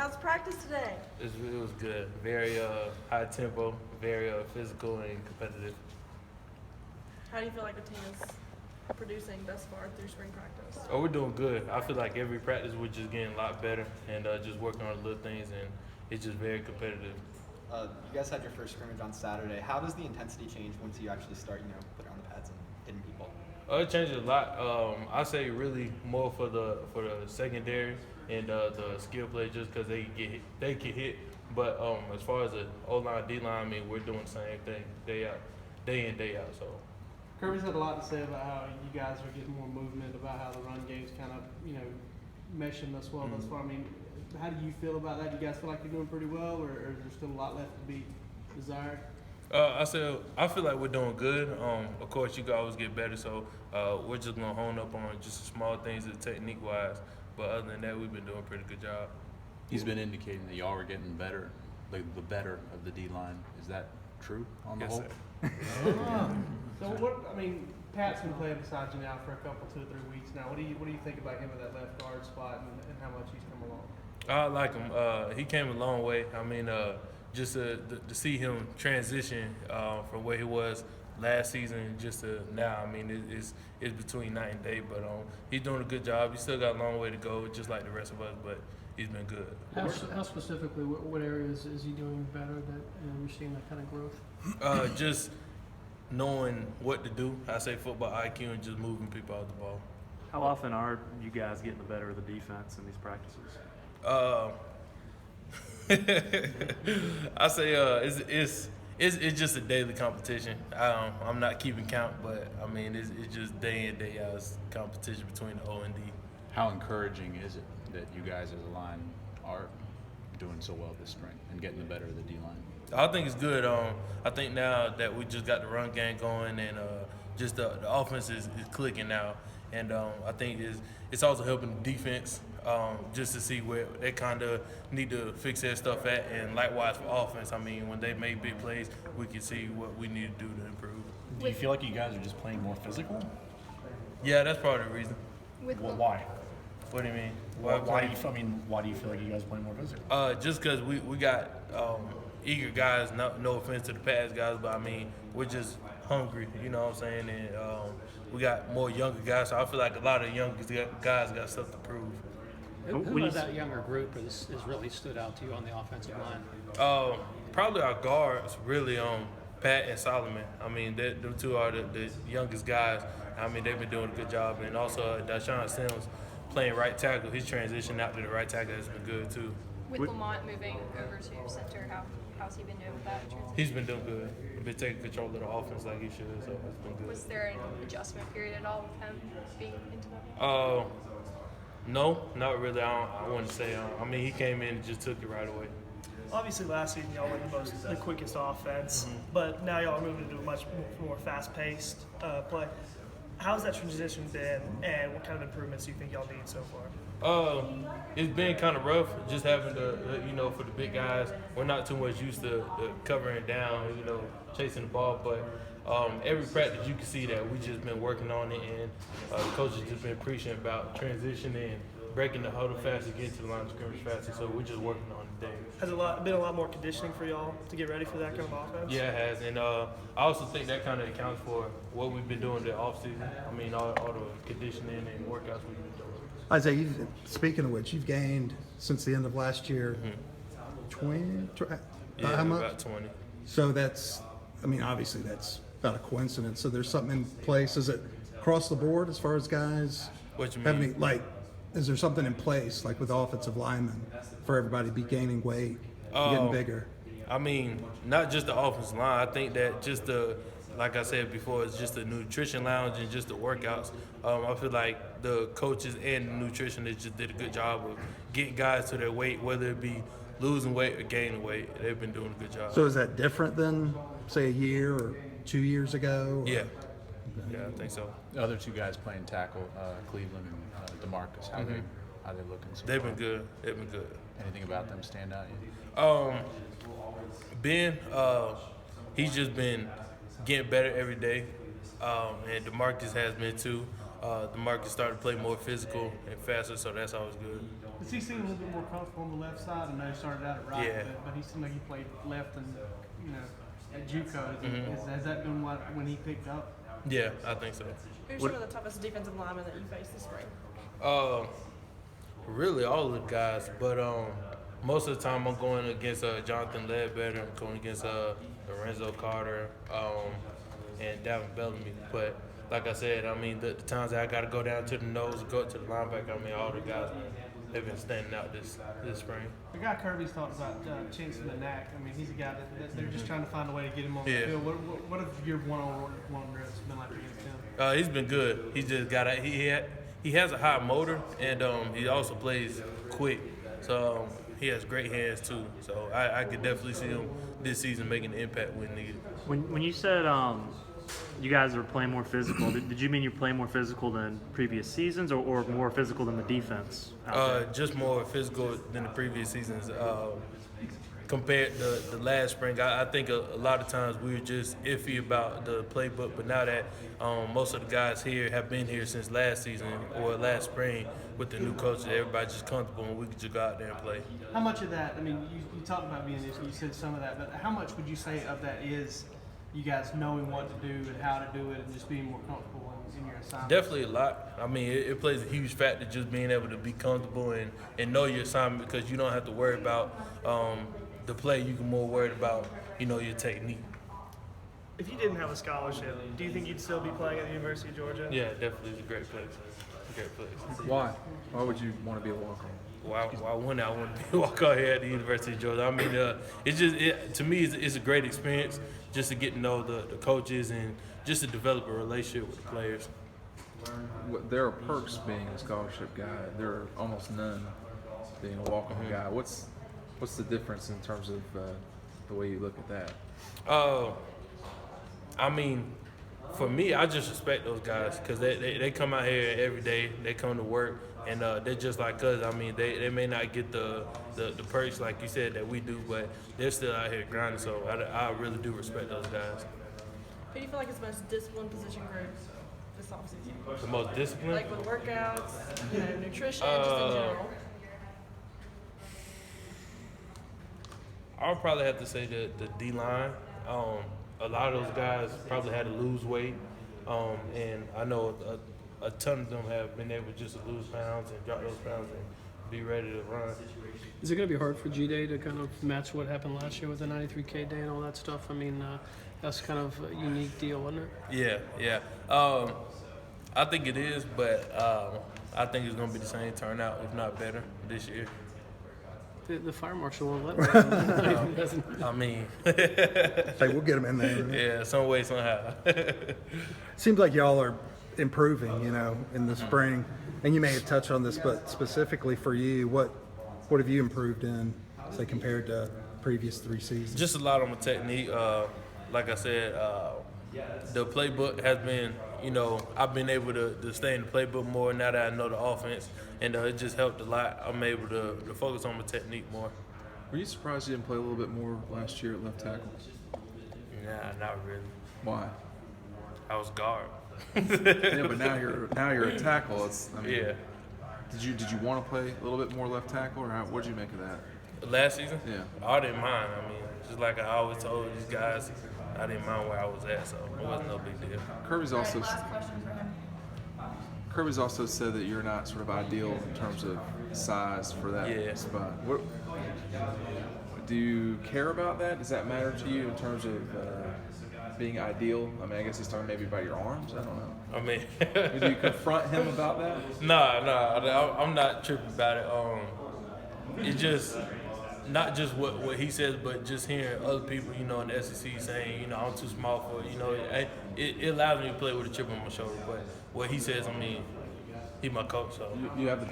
How's practice today? It was good. Very high tempo, very physical and competitive. How do you feel like the team is producing thus far through spring practice? Oh, we're doing good. I feel like every practice we're just getting a lot better and just working on the little things, and it's just very competitive. You guys had your first scrimmage on Saturday. How does the intensity change once you actually start, putting on the pads and hitting people? It changes a lot. I say really more for the secondary and the skill play, just because they get hit. But as far as the O-line, D-line, I mean, we're doing the same thing day in, day out. So. Kirby's had a lot to say about how you guys are getting more movement, about how the run game's kind of, meshing us well thus far. I mean, how do you feel about that? Do you guys feel like you're doing pretty well, or is there still a lot left to be desired? I feel like we're doing good. Of course, you can always get better, so we're just gonna hone up on just the small things, technique-wise. But other than that, we've been doing a pretty good job. He's been indicating that y'all are getting better, like the better of the D-line. Is that true on the whole? So Pat's been playing beside you now for a couple, 2 or 3 weeks now. What do you think about him at that left guard spot and how much he's come along? I like him. He came a long way. I mean, just to see him transition from where he was last season just to now, I mean, it's between night and day. But he's doing a good job. He's still got a long way to go, just like the rest of us. But he's been good. How specifically, what areas is he doing better that you're seeing that kind of growth? Just knowing what to do. I say football IQ and just moving people out the ball. How often are you guys getting the better of the defense in these practices? I say it's just a daily competition. I'm not keeping count, but I mean it's just day in, day out competition between the O and D. How encouraging is it that you guys as a line are doing so well this spring and getting the better of the D-line? I think it's good. I think now that we just got the run game going and just the offense is clicking now, and I think it's also helping the defense just to see where they kind of need to fix their stuff at, and likewise for offense. I mean, when they make big plays, we can see what we need to do to improve. Do you feel like you guys are just playing more physical? Yeah, that's part of the reason. Well, why? What do you mean? Why do you feel like you guys are playing more physical? Just because we got eager guys. No offense to the past guys, but I mean we're just hungry. You know what I'm saying? And we got more younger guys, so I feel like a lot of the younger guys got stuff to prove. Who of that younger group has really stood out to you on the offensive line? Probably our guards, really, Pat and Solomon. I mean, them two are the youngest guys. I mean, they've been doing a good job. And also, Dashawn Sims playing right tackle. His transition out to the right tackle has been good, too. With Lamont moving over to center, how's he been doing with that transition? He's been doing good. He's been taking control of the offense like he should, so it's been good. Was there an adjustment period at all with him being into that? No, not really. I wouldn't say. I mean, he came in and just took it right away. Obviously, last season y'all were the quickest offense, but now y'all are moving into a much more fast-paced play. How's that transition been, and what kind of improvements do you think y'all need so far? It's been kind of rough just having to, for the big guys, we're not too much used to covering down, chasing the ball, but every practice you can see that we just been working on it, and the coaches just been preaching about transitioning, breaking the huddle faster, getting to the line of scrimmage faster, so we're just working on it daily. Has it been a lot more conditioning for y'all to get ready for that kind of offense? Yeah, it has, and I also think that kind of accounts for what we've been doing the offseason. I mean, all the conditioning and workouts we've been doing. Isaiah, speaking of which, you've gained since the end of last year 20? How much? About 20. So that's, obviously that's about a coincidence. So there's something in place. Is it across the board as far as guys? What you mean? Is there something in place, like with offensive linemen, for everybody to be gaining weight, getting bigger? I mean, not just the offensive line. I think that just like I said before, it's just the nutrition lounge and just the workouts. I feel like the coaches and the nutritionists just did a good job of getting guys to their weight, whether it be losing weight or gaining weight. They've been doing a good job. So is that different than, say, a year or 2 years ago? Or? Yeah. Yeah, I think so. The other two guys playing tackle, Cleveland and DeMarcus, how they looking so They've far? been good. They've been good. Anything about them stand out? Ben, he's just been getting better every day, and DeMarcus has been too. DeMarcus started to play more physical and faster, so that's always good. Does he seem a little bit more comfortable on the left side? I know he started out at right, Yeah. but he seemed like he played left and, at JUCO. Has that been when he picked up? Yeah, I think so. Who's What- some of the toughest defensive linemen that you faced this spring? Really, all of the guys, but most of the time I'm going against Jonathan Ledbetter, I'm going against Lorenzo Carter, and Davin Bellamy. But like I said, I mean, the times that I got to go down to the nose and go up to the linebacker, I mean, all the guys, they've been standing out this spring. The guy Kirby's talked about Chinson the Knack. I mean, he's a guy that they're just trying to find a way to get him on the Yeah. field. What have your one-on-one reps been like against him? He's been good. He's just got he has a high motor, and he also plays quick. So he has great hands too. So I could definitely see him this season making an impact when needed. When you said you guys are playing more physical, did you mean you're playing more physical than previous seasons, or more physical than the defense? Just more physical than the previous seasons. Compared to the last spring, I think a lot of times we were just iffy about the playbook, but now that most of the guys here have been here since last season or last spring with the new coaches, everybody's just comfortable and we can just go out there and play. How much of that, I mean, you talked about being this, you said some of that, but how much would you say of that is you guys knowing what to do and how to do it and just being more comfortable in your assignment? Definitely a lot. I mean, it plays a huge factor just being able to be comfortable and know your assignment, because you don't have to worry about the play. You can more worried about, your technique. If you didn't have a scholarship, do you think you'd still be playing at the University of Georgia? Yeah, definitely. It's a great place. Great place. Why? Why would you want to be a walk-on? Why wouldn't I want to walk out here at the University of Georgia? I mean, to me, it's a great experience just to get to know the coaches and just to develop a relationship with the players. There are perks being a scholarship guy. There are almost none being a walk-on guy. What's the difference in terms of the way you look at that? I mean, for me, I just respect those guys because they come out here every day. They come to work, and they're just like us. I mean, they may not get the perks like you said that we do, but they're still out here grinding. So I really do respect those guys. Who do you feel like is the most disciplined position group this offseason? The most disciplined? Like with workouts, nutrition, just in general. I'll probably have to say the D-line. A lot of those guys probably had to lose weight, and I know a ton of them have been able just to lose pounds and drop those pounds and be ready to run. Is it going to be hard for G-Day to kind of match what happened last year with the 93K day and all that stuff? I mean, that's kind of a unique deal, wasn't it? Yeah. I think it is, but I think it's going to be the same turnout, if not better, this year. The fire marshal won't let me. I mean, Hey, we'll get them in there. yeah, some way, somehow. Seems like y'all are improving, in the spring. And you may have touched on this, but specifically for you, what have you improved in, say, compared to previous 3 seasons? Just a lot on my technique. Like I said, the playbook has been, I've been able to stay in the playbook more now that I know the offense, and it just helped a lot. I'm able to focus on my technique more. Were you surprised you didn't play a little bit more last year at left tackle? Nah, not really. Why? I was guard. Yeah, but now you're a tackle. Yeah. Did you want to play a little bit more left tackle, or what did you make of that? Last season? Yeah. I didn't mind. I mean, just like I always told these guys, I didn't mind where I was at, so it wasn't no big deal. Kirby's also said that you're not sort of ideal in terms of size for that spot. Do you care about that? Does that matter to you in terms of being ideal? I mean, I guess he's talking maybe about your arms. I don't know. I mean, do you confront him about that? Nah, I'm not tripping about it. It's just not just what he says, but just hearing other people, in the SEC saying, I'm too small for it. It allows me to play with a chip on my shoulder. But what he says, I mean, he's my coach, so you have the